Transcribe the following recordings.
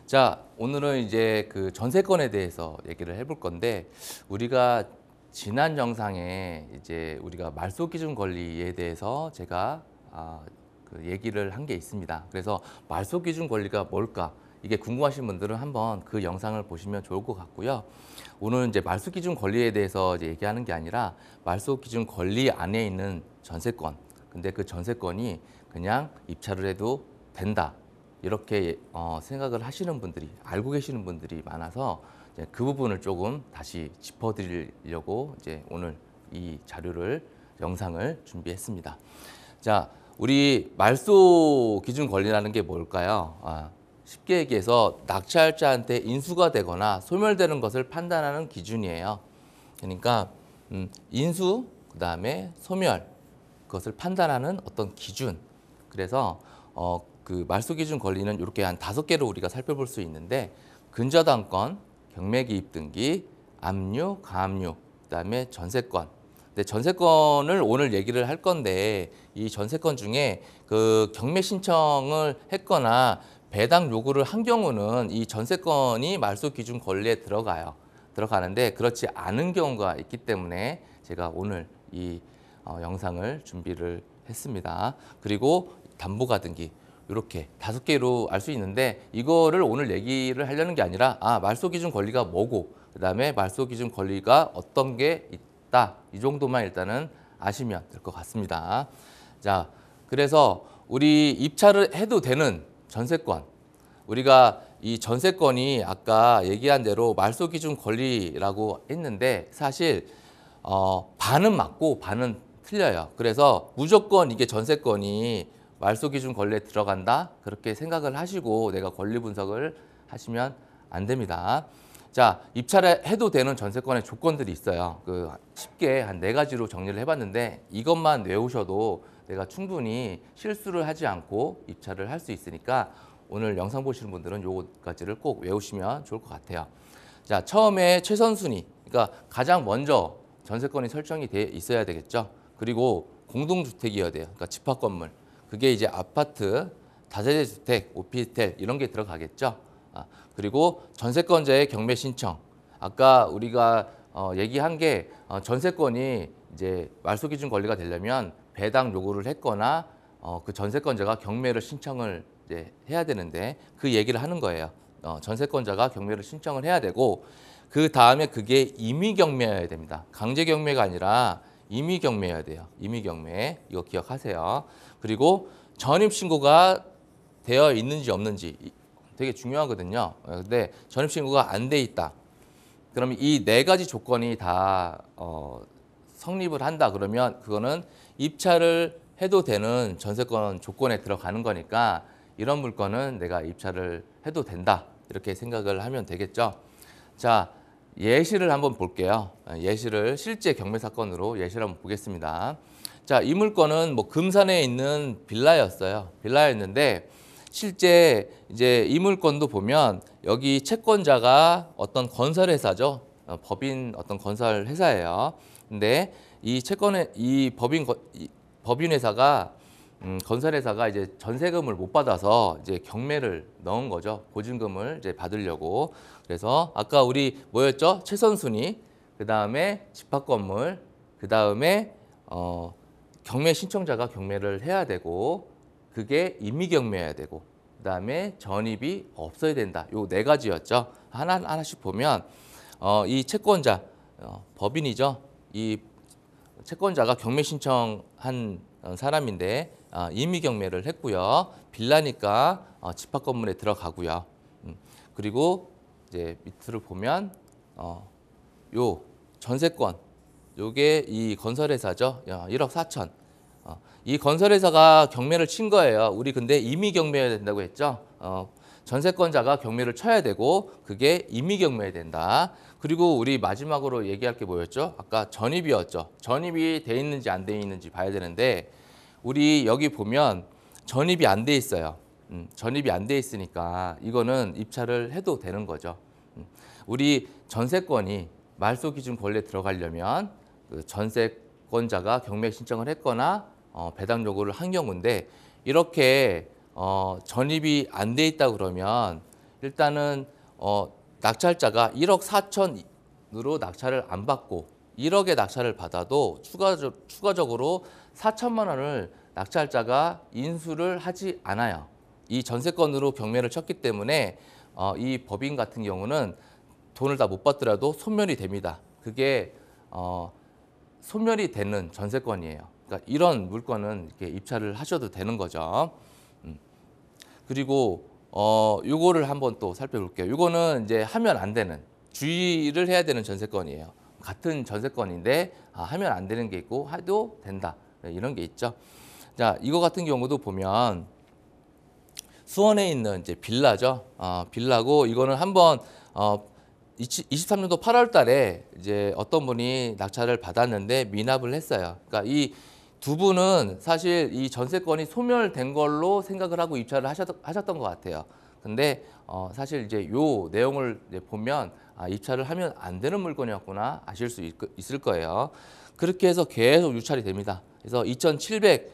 자, 오늘은 이제 그 전세건에 대해서 얘기를 해볼 건데, 우리가 지난 영상에 이제 우리가 말소 기준 권리에 대해서 제가 그 얘기를 한 게 있습니다. 그래서 말소 기준 권리가 뭘까? 이게 궁금하신 분들은 한번 그 영상을 보시면 좋을 것 같고요. 오늘은 이제 말소 기준 권리에 대해서 이제 얘기하는 게 아니라 말소 기준 권리 안에 있는 전세건. 근데 그 전세건이 그냥 입찰을 해도 된다. 이렇게 생각을 하시는 분들이, 알고 계시는 분들이 많아서 이제 그 부분을 조금 다시 짚어드리려고 이제 오늘 이 자료를, 영상을 준비했습니다. 자, 우리 말소 기준 권리라는 게 뭘까요? 쉽게 얘기해서 낙찰자한테 인수가 되거나 소멸되는 것을 판단하는 기준이에요. 그러니까 인수, 그다음에 소멸, 그것을 판단하는 어떤 기준. 그래서 그 말소 기준 권리는 이렇게 한 5개로 우리가 살펴볼 수 있는데, 근저당권, 경매기입 등기, 압류, 가압류, 그다음에 전세권. 근데 전세권을 오늘 얘기를 할 건데, 이 전세권 중에 그 경매 신청을 했거나 배당 요구를 한 경우는 이 전세권이 말소 기준 권리에 들어가는데, 그렇지 않은 경우가 있기 때문에 제가 오늘 이 영상을 준비를 했습니다. 그리고 담보가등기, 이렇게 5개로 알 수 있는데, 이거를 오늘 얘기를 하려는 게 아니라 말소 기준 권리가 뭐고, 그다음에 말소 기준 권리가 어떤 게 있다, 이 정도만 일단은 아시면 될 것 같습니다. 자, 그래서 우리 입찰을 해도 되는 전세권, 우리가 이 전세권이 아까 얘기한 대로 말소 기준 권리라고 했는데, 사실 반은 맞고 반은 틀려요. 그래서 무조건 이게 전세권이 말소 기준 권리에 들어간다, 그렇게 생각을 하시고 내가 권리 분석을 하시면 안 됩니다. 자, 입찰을 해도 되는 전세권의 조건들이 있어요. 그 쉽게 한 4가지로 정리를 해봤는데, 이것만 외우셔도 내가 충분히 실수를 하지 않고 입찰을 할 수 있으니까 오늘 영상 보시는 분들은 요거까지를 꼭 외우시면 좋을 것 같아요. 자, 처음에 최선순위, 그러니까 가장 먼저 전세권이 설정이 돼 있어야 되겠죠. 그리고 공동주택이어야 돼요. 그러니까 집합 건물. 그게 이제 아파트, 다세대 주택, 오피스텔 이런 게 들어가겠죠. 그리고 전세권자의 경매 신청. 아까 우리가 얘기한 게 전세권이 이제 말소 기준 권리가 되려면 배당 요구를 했거나 그 전세권자가 경매를 신청을 이제 해야 되는데, 그 얘기를 하는 거예요. 전세권자가 경매를 신청을 해야 되고, 그 다음에 그게 임의 경매여야 됩니다. 강제 경매가 아니라 임의 경매여야 돼요. 임의 경매, 이거 기억하세요. 그리고 전입 신고가 되어 있는지 없는지 되게 중요하거든요. 근데 전입 신고가 안 돼 있다, 그러면 이 4가지 조건이 다 성립을 한다 그러면 그거는 입찰을 해도 되는 전세권 조건에 들어가는 거니까, 이런 물건은 내가 입찰을 해도 된다, 이렇게 생각을 하면 되겠죠. 자, 예시를 한번 볼게요. 예시를 실제 경매 사건으로 예시를 한번 보겠습니다. 자, 이 물건은 뭐 금산에 있는 빌라였어요. 빌라였는데, 실제 이제 이 물건도 보면 여기 채권자가 어떤 건설 회사죠. 법인 어떤 건설 회사예요. 근데 이 채권의 이 법인 회사가 건설 회사가 이제 전세금을 못 받아서 이제 경매를 넣은 거죠. 보증금을 이제 받으려고. 그래서 아까 우리 뭐였죠? 최선순위, 그다음에 집합 건물, 그다음에 경매 신청자가 경매를 해야 되고, 그게 임의 경매여야 되고, 그다음에 전입이 없어야 된다. 요 4가지였죠. 하나씩 보면 이 채권자, 법인이죠. 이 채권자가 경매 신청한 사람인데 임의 경매를 했고요. 빌라니까 집합 건물에 들어가고요. 그리고 이제 밑으로 보면 요 전세권, 요게 이 건설회사죠. 1억 4천. 이 건설회사가 경매를 친 거예요. 우리 근데 임의 경매해야 된다고 했죠. 전세권자가 경매를 쳐야 되고, 그게 임의 경매해야 된다. 그리고 우리 마지막으로 얘기할 게 뭐였죠? 아까 전입이었죠. 전입이 돼 있는지 안 돼 있는지 봐야 되는데, 우리 여기 보면 전입이 안 돼 있어요. 전입이 안 돼 있으니까 이거는 입찰을 해도 되는 거죠. 우리 전세권이 말소 기준 권리에 들어가려면 그 전세권자가 경매 신청을 했거나 배당 요구를 한 경우인데, 이렇게 전입이 안 돼 있다 그러면 일단은 낙찰자가 1억 4천으로 낙찰을 안 받고 1억의 낙찰을 받아도 추가적으로 4천만 원을 낙찰자가 인수를 하지 않아요. 이 전세건으로 경매를 쳤기 때문에 이 법인 같은 경우는 돈을 다 못 받더라도 소멸이 됩니다. 그게 소멸이 되는 전세건이에요. 그러니까 이런 물건은 이렇게 입찰을 하셔도 되는 거죠. 그리고 요거를 한번 또 살펴볼게요. 요거는 이제 하면 안 되는, 주의를 해야 되는 전세건이에요. 같은 전세건인데 하면 안 되는 게 있고 해도 된다. 네, 이런 게 있죠. 자, 이거 같은 경우도 보면 수원에 있는 이제 빌라죠. 빌라고 이거는 한번 23년도 8월 달에 이제 어떤 분이 낙찰을 받았는데 미납을 했어요. 그러니까 이 두 분은 사실 이 전세건이 소멸된 걸로 생각을 하고 입찰을 하셨던 것 같아요. 근데 사실 이제 요 내용을 이제 보면 입찰을 하면 안 되는 물건이었구나 아실 수 있을 거예요. 그렇게 해서 계속 유찰이 됩니다. 그래서 2,739만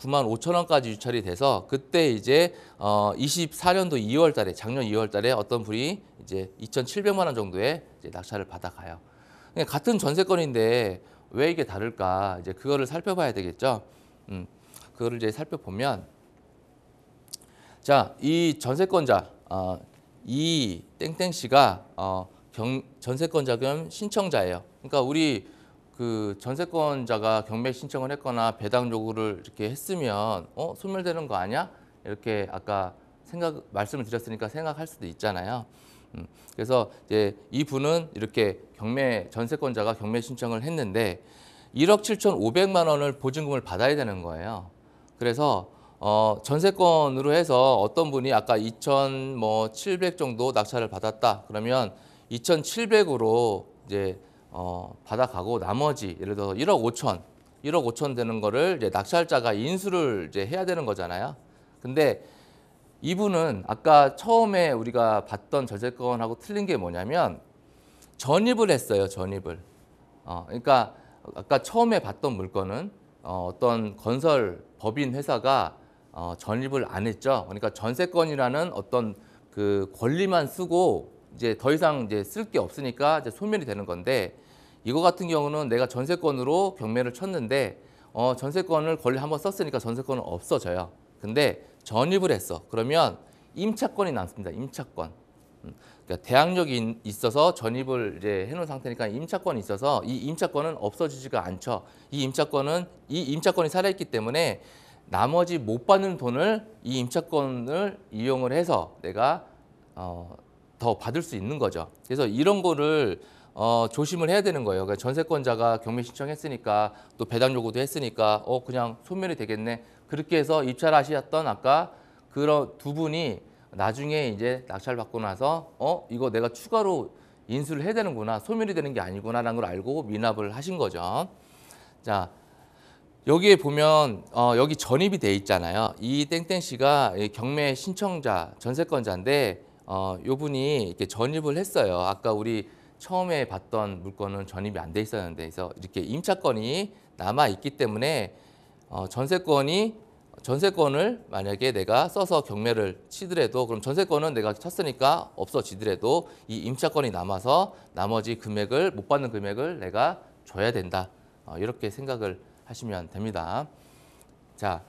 5천 원까지 유찰이 돼서 그때 이제 24년도 2월 달에 작년 2월 달에 어떤 분이 이제 2,700만 원 정도의 이제 낙찰을 받아가요. 그러니까 같은 전세건인데 왜 이게 다를까? 이제 그거를 살펴봐야 되겠죠. 그거를 이제 살펴보면 자, 이 전세권자 이 땡땡 씨가 전세권자 겸 신청자예요. 그러니까 우리 그 전세권자가 경매 신청을 했거나 배당 요구를 이렇게 했으면 소멸되는 거 아니야? 이렇게 아까 말씀을 드렸으니까 생각할 수도 있잖아요. 그래서 이제 이 분은 이렇게 전세권자가 경매 신청을 했는데 1억 7,500만 원을 보증금을 받아야 되는 거예요. 그래서 전세권으로 해서 어떤 분이 아까 2,700 정도 낙찰을 받았다. 그러면 2,700으로 이제 받아가고 나머지 예를 들어서 1억 5천 되는 거를 이제 낙찰자가 인수를 이제 해야 되는 거잖아요. 근데 이분은 아까 처음에 우리가 봤던 전세건하고 틀린 게 뭐냐면 전입을 했어요. 전입을. 그러니까 아까 처음에 봤던 물건은 어떤 건설 법인 회사가 전입을 안 했죠. 그러니까 전세건이라는 어떤 그 권리만 쓰고 이제 더 이상 이제 쓸 게 없으니까 이제 소멸이 되는 건데 이거 같은 경우는 내가 전세건으로 경매를 쳤는데 전세건을 권리 한번 썼으니까 전세건은 없어져요. 근데 전입을 했어. 그러면 임차권이 남습니다. 임차권. 그러니까 대항력이 있어서 전입을 이제 해놓은 상태니까 임차권이 있어서 이 임차권은 없어지지가 않죠. 이 임차권이 살아있기 때문에 나머지 못 받는 돈을 이 임차권을 이용을 해서 내가 더 받을 수 있는 거죠. 그래서 이런 거를 조심을 해야 되는 거예요. 그러니까 전세권자가 경매 신청했으니까 또 배당 요구도 했으니까 그냥 소멸이 되겠네. 그렇게 해서 입찰하셨던 아까 그런 두 분이 나중에 이제 낙찰 받고 나서 이거 내가 추가로 인수를 해야 되는구나. 소멸이 되는 게 아니구나라는 걸 알고 미납을 하신 거죠. 자, 여기에 보면 여기 전입이 돼 있잖아요. 이 땡땡 씨가 경매 신청자, 전세권자인데 요 분이 이렇게 전입을 했어요. 아까 우리 처음에 봤던 물건은 전입이 안 돼 있었는데 그래서 이렇게 임차권이 남아 있기 때문에 전세권을 만약에 내가 써서 경매를 치더라도 그럼 전세권은 내가 쳤으니까 없어지더라도 이 임차권이 남아서 나머지 금액을 못 받는 금액을 내가 줘야 된다. 이렇게 생각을 하시면 됩니다. 자,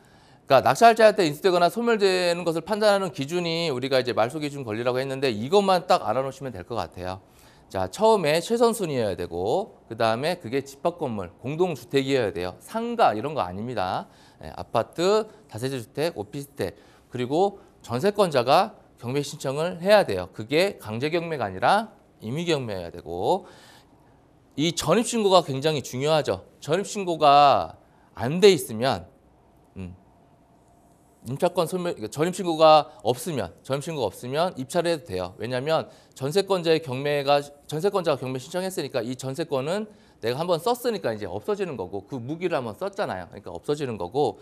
그러니까 낙찰자한테 인수되거나 소멸되는 것을 판단하는 기준이 우리가 이제 말소기준 권리라고 했는데 이것만 딱 알아놓으시면 될 것 같아요. 자, 처음에 최선순위여야 되고 그다음에 그게 집합건물, 공동주택이어야 돼요. 상가 이런 거 아닙니다. 아파트, 다세대 주택, 오피스텔 그리고 전세권자가 경매 신청을 해야 돼요. 그게 강제경매가 아니라 임의경매여야 되고 이 전입신고가 굉장히 중요하죠. 전입신고가 안 돼 있으면 임차권 소멸, 전입신고가 없으면 입찰을 해도 돼요. 왜냐하면 전세권자가 경매 신청했으니까 이 전세권은 내가 한번 썼으니까 이제 없어지는 거고 그 무기를 한번 썼잖아요. 그러니까 없어지는 거고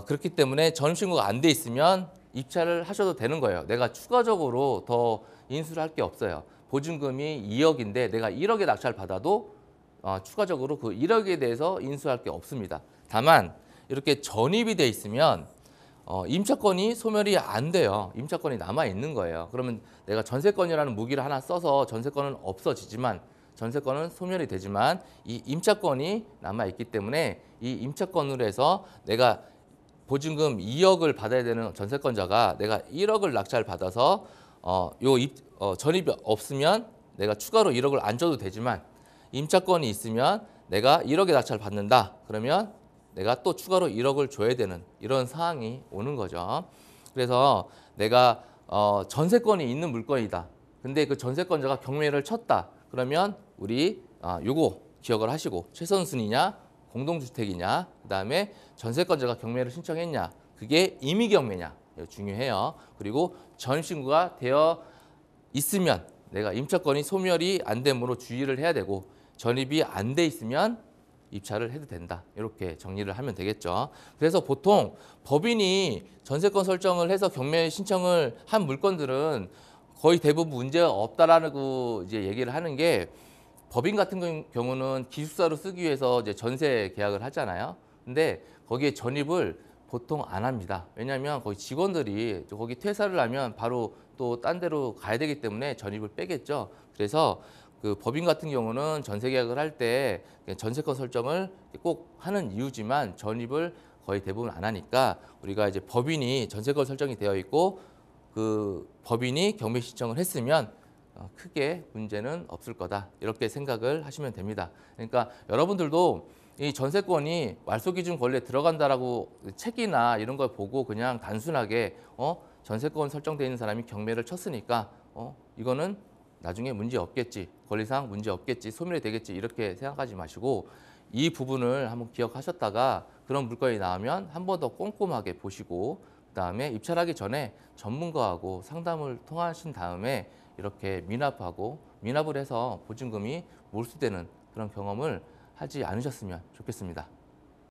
그렇기 때문에 전입신고가 안 돼 있으면 입찰을 하셔도 되는 거예요. 내가 추가적으로 더 인수를 할 게 없어요. 보증금이 2억인데 내가 1억에 낙찰 받아도 추가적으로 그 1억에 대해서 인수할 게 없습니다. 다만 이렇게 전입이 돼 있으면 임차권이 소멸이 안 돼요. 임차권이 남아 있는 거예요. 그러면 내가 전세권이라는 무기를 하나 써서 전세권은 없어지지만 전세권은 소멸이 되지만 이 임차권이 남아 있기 때문에 이 임차권으로 해서 내가 보증금 2억을 받아야 되는 전세권자가 내가 1억을 낙찰 받아서 전입이 없으면 내가 추가로 1억을 안 줘도 되지만 임차권이 있으면 내가 1억에 낙찰 받는다. 그러면 내가 또 추가로 1억을 줘야 되는 이런 상황이 오는 거죠. 그래서 내가 전세권이 있는 물건이다. 근데 그 전세권자가 경매를 쳤다. 그러면 우리 요거 기억을 하시고 최선순위냐 공동주택이냐 그다음에 전세권자가 경매를 신청했냐 그게 임의경매냐 중요해요. 그리고 전입신고가 되어 있으면 내가 임차권이 소멸이 안 되므로 주의를 해야 되고 전입이 안 돼 있으면 입찰을 해도 된다. 이렇게 정리를 하면 되겠죠. 그래서 보통 법인이 전세권 설정을 해서 경매 신청을 한 물건들은 거의 대부분 문제가 없다라고 이제 얘기를 하는 게 법인 같은 경우는 기숙사로 쓰기 위해서 이제 전세 계약을 하잖아요. 근데 거기에 전입을 보통 안 합니다. 왜냐하면 거기 직원들이 거기 퇴사를 하면 바로 또 딴 데로 가야 되기 때문에 전입을 빼겠죠. 그래서 그 법인 같은 경우는 전세 계약을 할 때 전세권 설정을 꼭 하는 이유지만 전입을 거의 대부분 안 하니까 우리가 이제 법인이 전세권 설정이 되어 있고 그 법인이 경매 신청을 했으면 크게 문제는 없을 거다 이렇게 생각을 하시면 됩니다. 그러니까 여러분들도 이 전세권이 말소기준 권리에 들어간다라고 책이나 이런 걸 보고 그냥 단순하게 전세권 설정돼 있는 사람이 경매를 쳤으니까 이거는 나중에 문제 없겠지, 권리상 문제 없겠지, 소멸이 되겠지 이렇게 생각하지 마시고 이 부분을 한번 기억하셨다가 그런 물건이 나오면 한 번 더 꼼꼼하게 보시고 그다음에 입찰하기 전에 전문가하고 상담을 통하신 다음에 이렇게 미납을 해서 보증금이 몰수되는 그런 경험을 하지 않으셨으면 좋겠습니다.